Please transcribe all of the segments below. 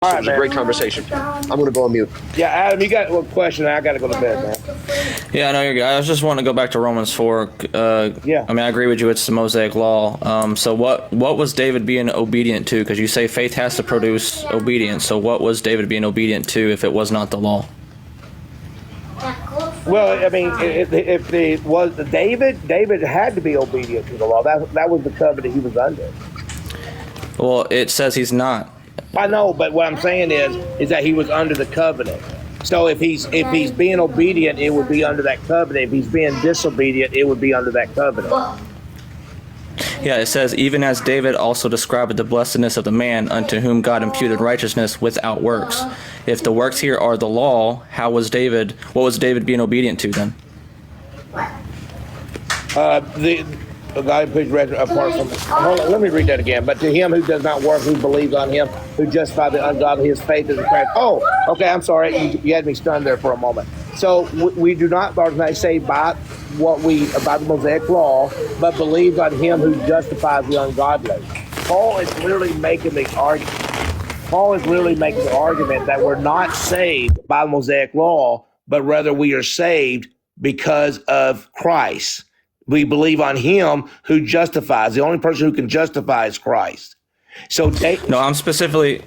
All It right, was a man. great conversation. I'm going to go on mute. Yeah, Adam, you got a question. I got to go to bed, man. Yeah, no, you're good. I was just wanting to go back to Romans 4. Yeah. I mean, I agree with you. It's the Mosaic Law. So what was David being obedient to? Because you say faith has to produce obedience. So what was David being obedient to if it was not the law? Well, I mean, if it was David had to be obedient to the law. That was the covenant he was under. Well, it says he's not. I know, but what I'm saying is that he was under the covenant. So if he's being obedient, it would be under that covenant. If he's being disobedient, it would be under that covenant. Yeah, it says, even as David also described the blessedness of the man unto whom God imputed righteousness without works. If the works here are the law, what was David being obedient to then? The God who puts red apart from. Hold on, let me read that again. But to him who does not work, who believes on him, who justifies the ungodly, his faith is in Christ. Oh, okay. I'm sorry. You had me stunned there for a moment. So we do not, say by by the Mosaic law, but believe on him who justifies the ungodly. Paul is literally making the argument. That we're not saved by the Mosaic law, but rather we are saved because of Christ. We believe on him who justifies. The only person who can justify is Christ. So I was specifically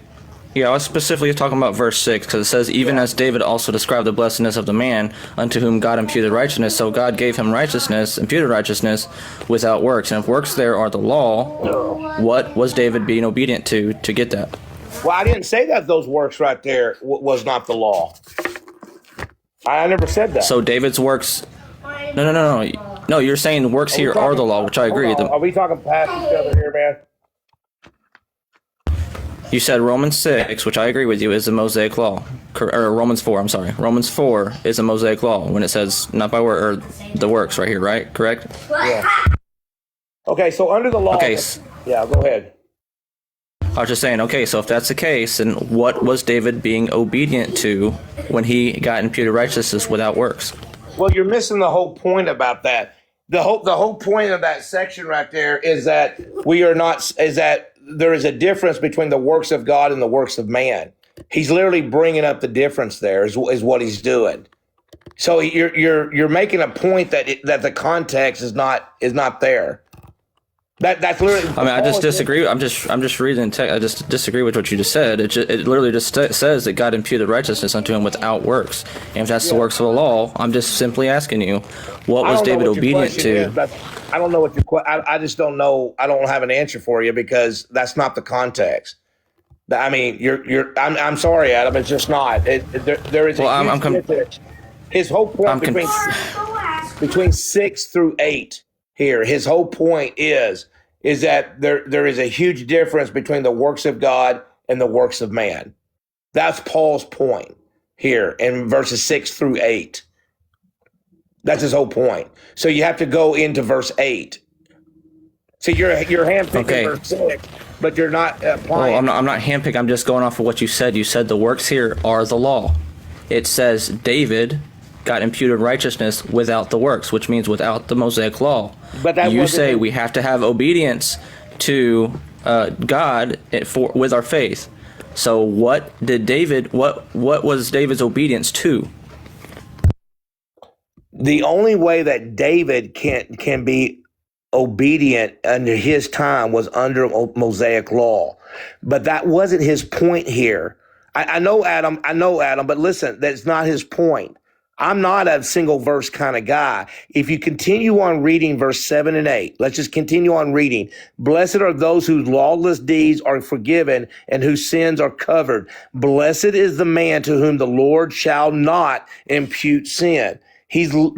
talking about verse 6, because it says, even as David also described the blessedness of the man unto whom God imputed righteousness. So God gave him imputed righteousness without works. And if works there are the law, what was David being obedient to get that? Well, I didn't say that those works right there was not the law. I never said that. So David's works... No. No, you're saying works here are the law, which I agree. Are we talking past each other here, man? You said Romans 6, which I agree with you, is the Mosaic law. Or Romans 4, I'm sorry. Romans 4 is a Mosaic law when it says not by word, or the works right here, right? Correct? Yeah. Okay, so under the law... Okay. Yeah, go ahead. I was just saying, okay, so if that's the case, then what was David being obedient to when he got imputed righteousness without works? Well, you're missing the whole point about that. The whole point of that section right there is that there is a difference between the works of God and the works of man. He's literally bringing up the difference there is what he's doing. So you're making a point that the context is not there. That's literally. I mean, I just disagree. I'm just reading text. I just disagree with what you just said. It literally just says that God imputed righteousness unto him without works. And if that's the works of the law, I'm just simply asking you, what was David obedient to? I don't know what your question. I just don't know. I don't have an answer for you because that's not the context. I mean, I'm sorry, Adam. It's just not. There is a huge difference. His whole point between 6 through 8 here. His whole point is that there is a huge difference between the works of God and the works of man. That's Paul's point here in verses 6 through 8. That's his whole point. So you have to go into verse 8. So you're handpicking verse 6, but you're not applying. Well, I'm not handpicking. I'm just going off of what you said. You said the works here are the law. It says David got imputed righteousness without the works, which means without the Mosaic law. But you say we have to have obedience to God with our faith. So what was David's obedience to? The only way that David can be obedient under his time was under Mosaic law. But that wasn't his point here. I know, Adam, but listen, that's not his point. I'm not a single verse kind of guy. If you continue on reading verse 7 and 8, let's just continue on reading. Blessed are those whose lawless deeds are forgiven and whose sins are covered. Blessed is the man to whom the Lord shall not impute sin.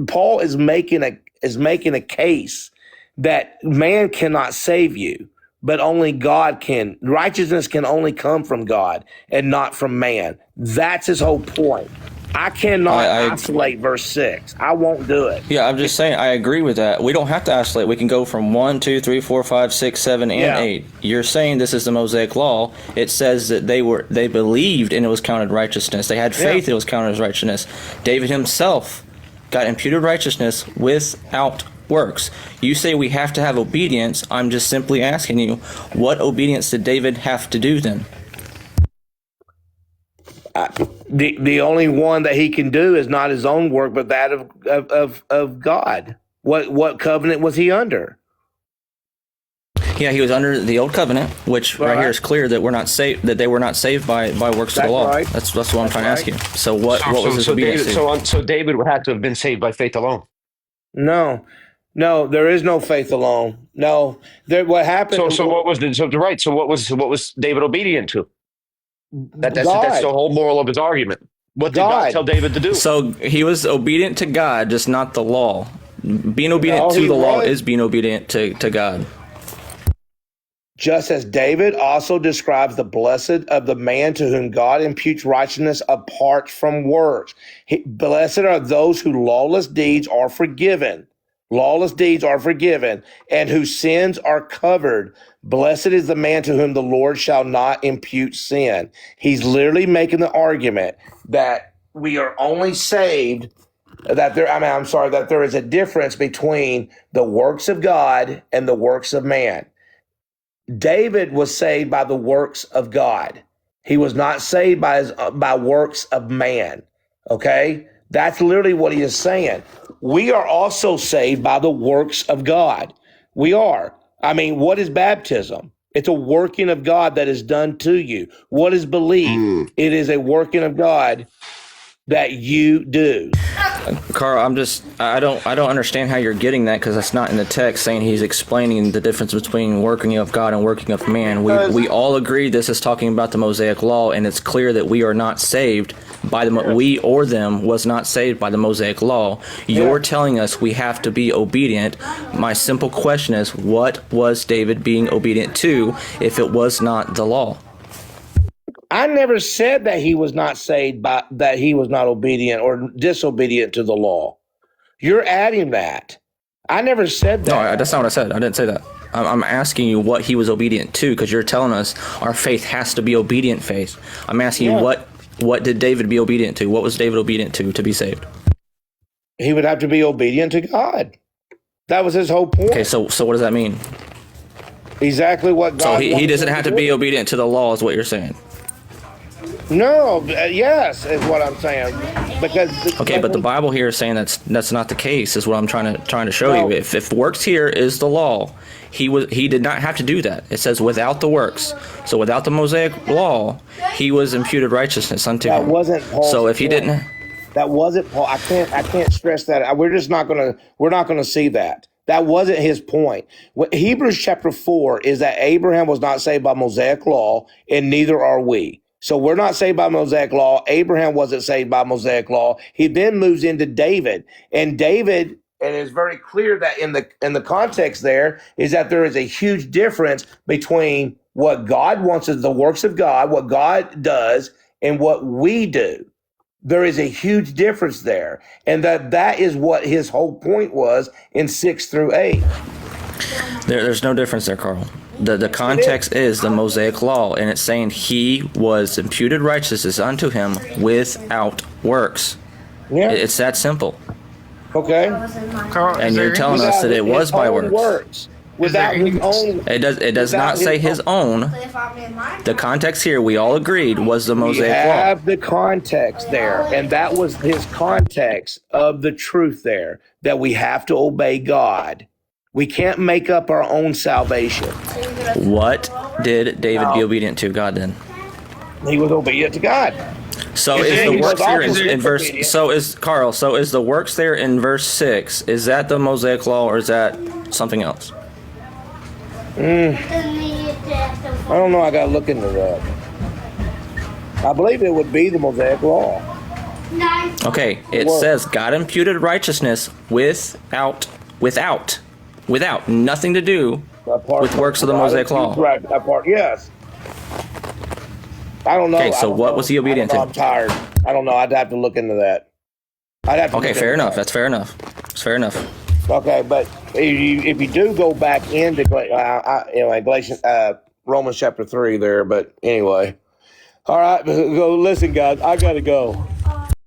Paul is making a case that man cannot save you, but only God can. Righteousness can only come from God and not from man. That's his whole point. I cannot isolate verse 6. I won't do it. Yeah, I'm just saying I agree with that. We don't have to isolate. We can go from 1, 2, 3, 4, 5, 6, 7, and 8. You're saying this is the Mosaic law. It says that they believed and it was counted righteousness. They had faith, it was counted as righteousness. David himself got imputed righteousness without works. You say we have to have obedience. I'm just simply asking you, what obedience did David have to do then? The only one that he can do is not his own work, but that of God. What covenant was he under? Yeah, he was under the old covenant, which right here is clear that we're not saved. That they were not saved by works of the law. Right. That's what I'm trying to ask you. So what was his obedience? So David would have to have been saved by faith alone. No, there is no faith alone. No, what happened? So what was what was David obedient to? That's the whole moral of his argument. What did God tell David to do? So he was obedient to God, just not the law. Being obedient to the law is being obedient to God. Just as David also describes the blessed of the man to whom God imputes righteousness apart from works. Blessed are those whose lawless deeds are forgiven. Lawless deeds are forgiven, and whose sins are covered. Blessed is the man to whom the Lord shall not impute sin. He's literally making the argument that we are only saved, that there is a difference between the works of God and the works of man. David was saved by the works of God. He was not saved by works of man. Okay? That's literally what he is saying. We are also saved by the works of God. We are. I mean, what is baptism? It's a working of God that is done to you. What is belief? It is a working of God that you do. Carl, I don't understand how you're getting that, because that's not in the text saying he's explaining the difference between working of God and working of man. We all agree this is talking about the Mosaic law, and it's clear that we are not saved by we or them was not saved by the Mosaic law. You're telling us we have to be obedient. My simple question is, what was David being obedient to if it was not the law? I never said that he was not saved that he was not obedient or disobedient to the law. You're adding that. I never said that. No, that's not what I said. I didn't say that. I'm asking you what he was obedient to, because you're telling us our faith has to be obedient faith. I'm asking you what did David be obedient to? What was David obedient to be saved? He would have to be obedient to God. That was his whole point. Okay, so what does that mean? Exactly what God. So he doesn't have to be obedient to the law, is what you're saying. No, yes, is what I'm saying. But the Bible here is saying that's not the case. Is what I'm trying to show you. If works here is the law, he did not have to do that. It says without the works. So without the Mosaic law, he was imputed righteousness unto him. That wasn't Paul's So if he point. didn't, that wasn't Paul. I can't stress that. We're not gonna see that. That wasn't his point. Hebrews chapter 4 is that Abraham was not saved by Mosaic law, and neither are we. So we're not saved by Mosaic law. Abraham wasn't saved by Mosaic law. He then moves into David. And David, and it's very clear that in the context there is that there is a huge difference between what God wants as the works of God, what God does, and what we do. There is a huge difference there. And that is what his whole point was in 6 through 8. There's no difference there, Carl. The context is the Mosaic law, and it's saying he was imputed righteousness unto him without works. Yeah. It's that simple. Okay. Carl, And you're telling us that it was by works. Without his own. It does not say his own. The context here, we all agreed, was the Mosaic law. We have the context there, and that was his context of the truth there, that we have to obey God. We can't make up our own salvation. What did David be obedient to God then? He was obedient to God. So is the works there in verse? So is Carl? So is the works there in verse 6? Is that the Mosaic law, or is that something else? I don't know. I got to look into that. I believe it would be the Mosaic law. Okay, it says God imputed righteousness without, nothing to do with works of the Mosaic law. Right, that part, yes. I don't know. Okay, so what was he obedient to? I'm tired. I don't know. I'd have to look into that. Okay, fair enough. That's fair enough. It's fair enough. Okay, but if you do go back into Galatians, Romans chapter 3 there, but anyway. All right, go listen, guys. I got to go.